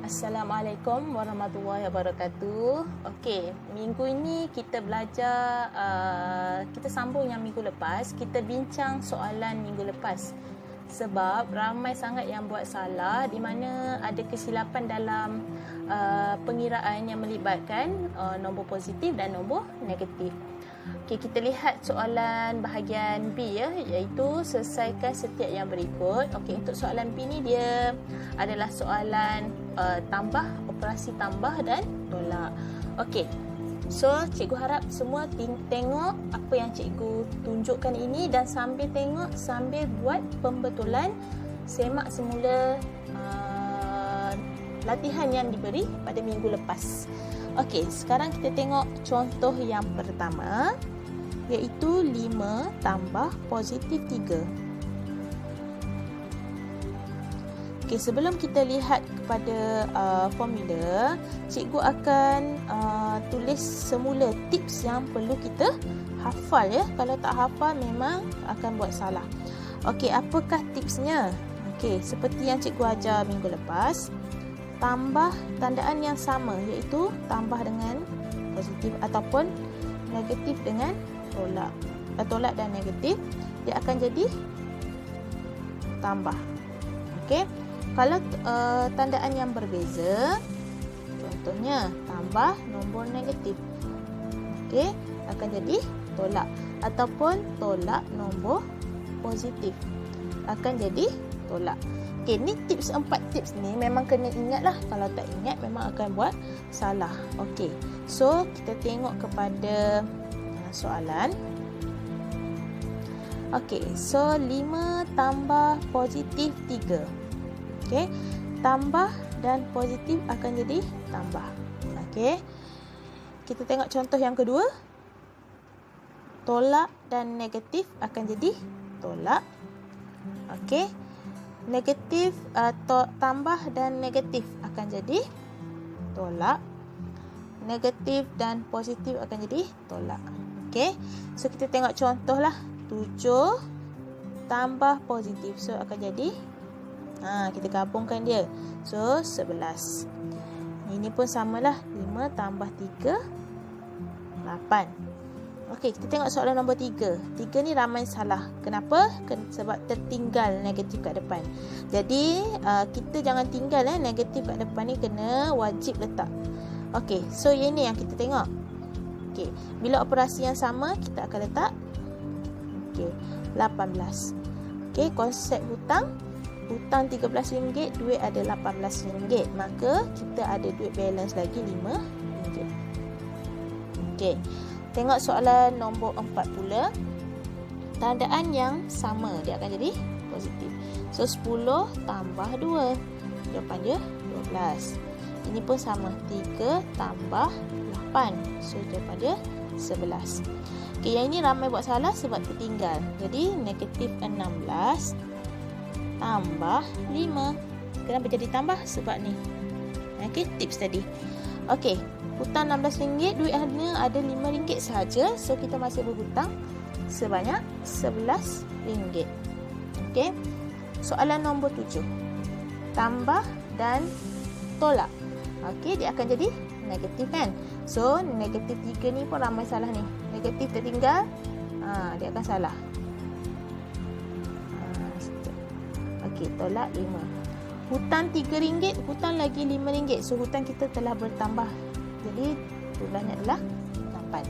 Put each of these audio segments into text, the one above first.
Assalamualaikum warahmatullahi wabarakatuh. Okey, minggu ini kita belajar, kita sambung yang minggu lepas. Kita bincang soalan minggu lepas. Sebab ramai sangat yang buat salah di mana ada kesilapan dalam pengiraan yang melibatkan nombor positif dan nombor negatif. Okey, kita lihat soalan bahagian B ya, iaitu selesaikan setiap yang berikut. Okey, untuk soalan B ni dia adalah soalan tambah, operasi tambah dan tolak. Okey. So, cikgu harap semua tengok apa yang cikgu tunjukkan ini dan sambil tengok, sambil buat pembetulan, semak semula latihan yang diberi pada minggu lepas. Okey, sekarang kita tengok contoh yang pertama, iaitu 5 tambah positif 3. Okey, sebelum kita lihat kepada formula, cikgu akan tulis semula tips yang perlu kita hafal ya. Kalau tak hafal memang akan buat salah. Okey, apakah tipsnya? Okey, seperti yang cikgu ajar minggu lepas, tambah tandaan yang sama, iaitu tambah dengan positif ataupun negatif dengan tolak. Tolak dan negatif, dia akan jadi tambah. Okey. Kalau tandaan yang berbeza, contohnya tambah nombor negatif, okey, akan jadi tolak, ataupun tolak nombor positif akan jadi tolak. Okey, ni tips 4 tips ni memang kena ingat lah. Kalau tak ingat memang akan buat salah. Okey, so kita tengok kepada soalan. Okey, so 5 tambah positif 3. Okey, tambah dan positif akan jadi tambah. Okey, kita tengok contoh yang kedua. Tolak dan negatif akan jadi tolak. Okey, negatif tambah dan negatif akan jadi tolak. Negatif dan positif akan jadi tolak. Okey, so kita tengok contoh lah. 7 tambah positif, so akan jadi kita gabungkan dia, so 11. Ini pun samalah, 5 tambah 3 8. Okey, kita tengok soalan nombor 3. 3 ni ramai salah. Kenapa? Sebab tertinggal negatif kat depan. Jadi kita jangan tinggal negatif kat depan ni, kena wajib letak. Okey, so yang ni yang kita tengok. Okey, bila operasi yang sama kita akan letak 18. Okey, konsep hutang RM13, duit ada RM18, maka kita ada duit balance lagi RM5. Okey, tengok soalan nombor 4 pula. Tandaan yang sama, dia akan jadi positif. So 10 tambah 2, jawapan dia 12. Ini pun sama, 3 tambah 8, so jawapan dia 11. Okey, yang ini ramai buat salah sebab tertinggal. Jadi negatif 16 tambah 5. Kenapa jadi tambah? Sebab ni. Okey, tips tadi. Okey, hutang RM16, duit hanya ada RM5 sahaja. So kita masih berhutang sebanyak RM11. Okey, soalan nombor 7. Tambah dan tolak. Okey, dia akan jadi negatif kan. So negatif 3 ni pun ramai salah ni. Negatif tertinggal, dia akan salah. Okey, tolak 5. Hutang RM3, hutang lagi RM5. So hutang kita telah bertambah. Jadi jumlahnya adalah 8.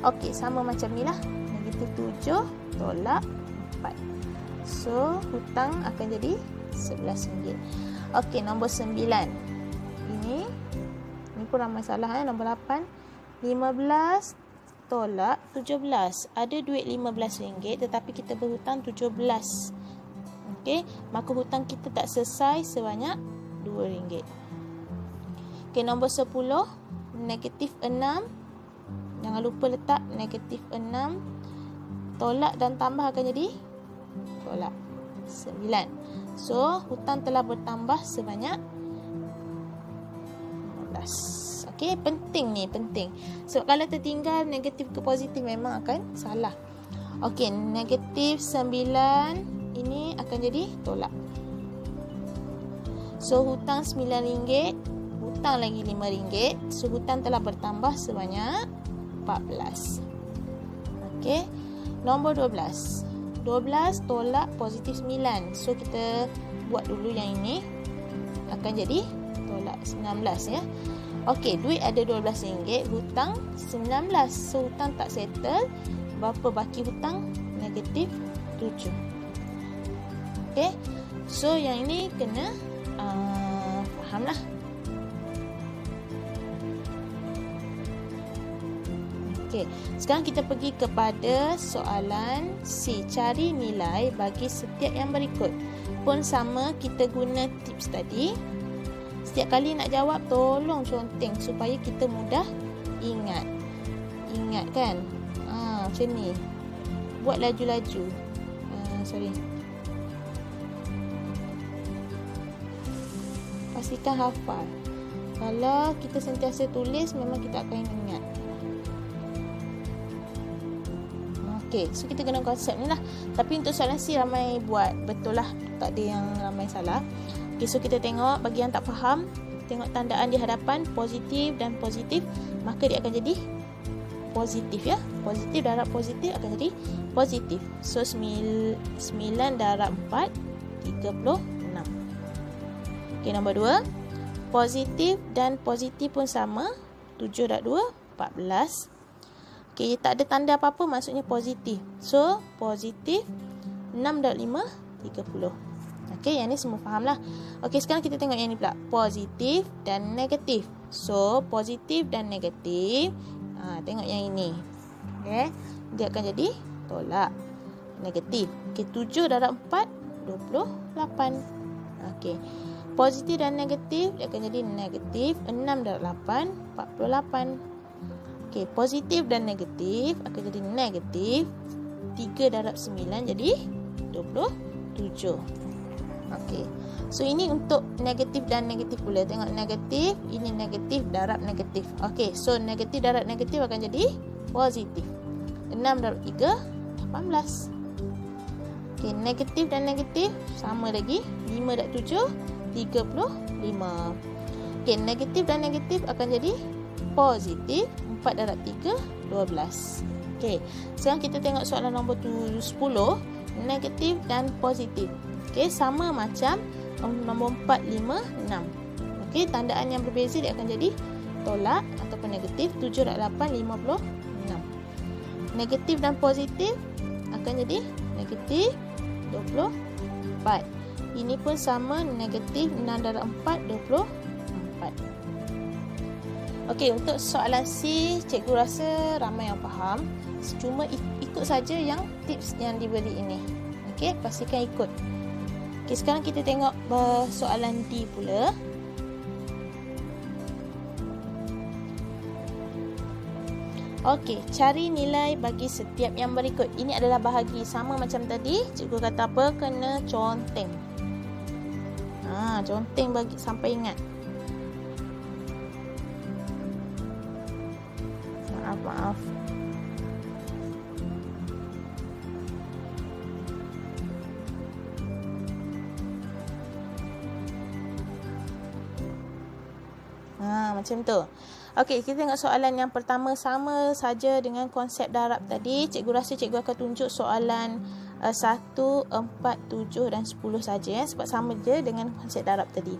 Okey, sama macam ni lah. Negatif 7 tolak 4. So hutang akan jadi RM11. Okey, nombor 9. Ini pun ramai salah nombor 8. 15 tolak 17. Ada duit RM15 tetapi kita berhutang 17. Okey, maka hutang kita tak selesai sebanyak RM2. Okey, nombor 10. Negatif 6. Jangan lupa letak negatif 6. Tolak dan tambah akan jadi tolak 9. So, hutang telah bertambah sebanyak 15. Okey, penting ni, penting. Sebab kalau tertinggal negatif ke positif memang akan salah. Okey, negatif 9 ini akan jadi tolak. So hutang RM9, hutang lagi RM5. So hutang telah bertambah sebanyak 14. Okey. Nombor 12. 12 tolak positif 9. So kita buat dulu yang ini. Akan jadi tolak 19 ya. Okey, duit ada RM12, hutang 19. So hutang tak settle. Berapa baki hutang? Negatif 7. Okey. So yang ini kena fahamlah. Okey, sekarang kita pergi kepada soalan C. Cari nilai bagi setiap yang berikut. Pun sama, kita guna tips tadi. Setiap kali nak jawab, tolong conteng supaya kita mudah ingat. Ingat kan? Macam ni. Buat laju-laju. Pastikan hafal. Kalau kita sentiasa tulis, memang kita akan ingat. Okey, so kita guna konsep ni lah. Tapi untuk soalan C ramai buat. Betul lah, tak ada yang ramai salah. Okey, so kita tengok bagi yang tak faham, tengok tandaan di hadapan positif dan positif, maka dia akan jadi positif ya. Positif darab positif akan jadi positif. So 9 darab 4 36. Okey, nombor 2. Positif dan positif pun sama. 7 darab 2 14. Okey, tak ada tanda apa-apa, maksudnya positif. So positif 6 darab 5 30. Okey, yang ni semua faham lah. Okey, sekarang kita tengok yang ni pula. Positif dan negatif. So, positif dan negatif. Tengok yang ini. Okey, dia akan jadi tolak. Negatif. Okey, 7 darab 4, 28. Okey, positif dan negatif, dia akan jadi negatif. 6 darab 8, 48. Okey, positif dan negatif akan jadi negatif. 3 darab 9 jadi 27. Okey. So ini untuk negatif dan negatif pula. Tengok negatif, ini negatif darab negatif. Okey, so negatif darab negatif akan jadi positif. 6 darab 3 18. Okey, negatif dan negatif sama lagi. 5 darab 7 35. Okey, negatif dan negatif akan jadi positif. 4 darab 3 12. Okey, sekarang kita tengok soalan nombor 10, negatif dan positif. Okey, sama macam nombor 4, 5, 6. Okey, tandaan yang berbeza dia akan jadi tolak ataupun negatif. 7 darab 8 56. Negatif dan positif akan jadi negatif 24. Ini pun sama, negatif 6 darab 4 24. Okey, untuk soalan C, cikgu rasa ramai yang faham. Cuma ikut saja yang tips yang diberi ini. Okey, pastikan ikut. Okey, sekarang kita tengok soalan D pula. Okey, cari nilai bagi setiap yang berikut. Ini adalah bahagi, sama macam tadi. Cikgu kata apa? Kena conteng. Conteng bagi sampai ingat. Maaf. Macam tu. Okey, kita tengok soalan yang pertama, sama saja dengan konsep darab tadi. Cikgu rasa cikgu akan tunjuk soalan 1, 4, 7 dan 10 saja ya, sebab sama je dengan konsep darab tadi.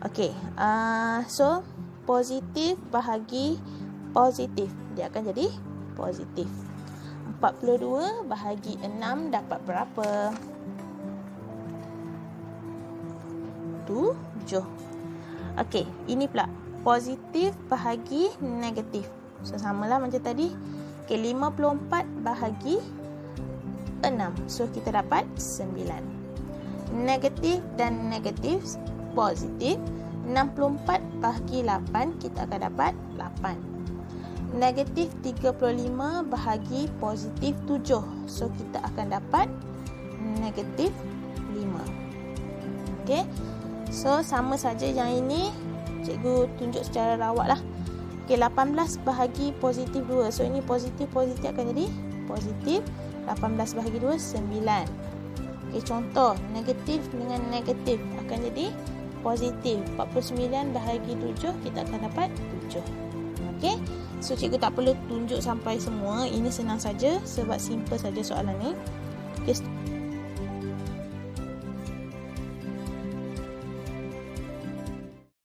Okey, so positif bahagi positif, dia akan jadi positif. 42 bahagi 6 dapat berapa? 7. Okey, ini pula positif bahagi negatif. So samalah macam tadi. Okey, 54 bahagi 6. So kita dapat 9. Negatif dan negatif positif. 64 bahagi 8 kita akan dapat 8. Negatif 35 bahagi positif 7. So kita akan dapat negatif 5. Okey. So sama saja yang ini cikgu tunjuk secara rawak lah. Okey, 18 bahagi positif 2. So ini positif akan jadi positif. 18 bahagi 2 9. Okey, contoh negatif dengan negatif akan jadi positif. 49 bahagi 7, kita akan dapat 7. Okey. So cikgu tak perlu tunjuk sampai semua. Ini senang saja sebab simple saja soalan ni. Okey.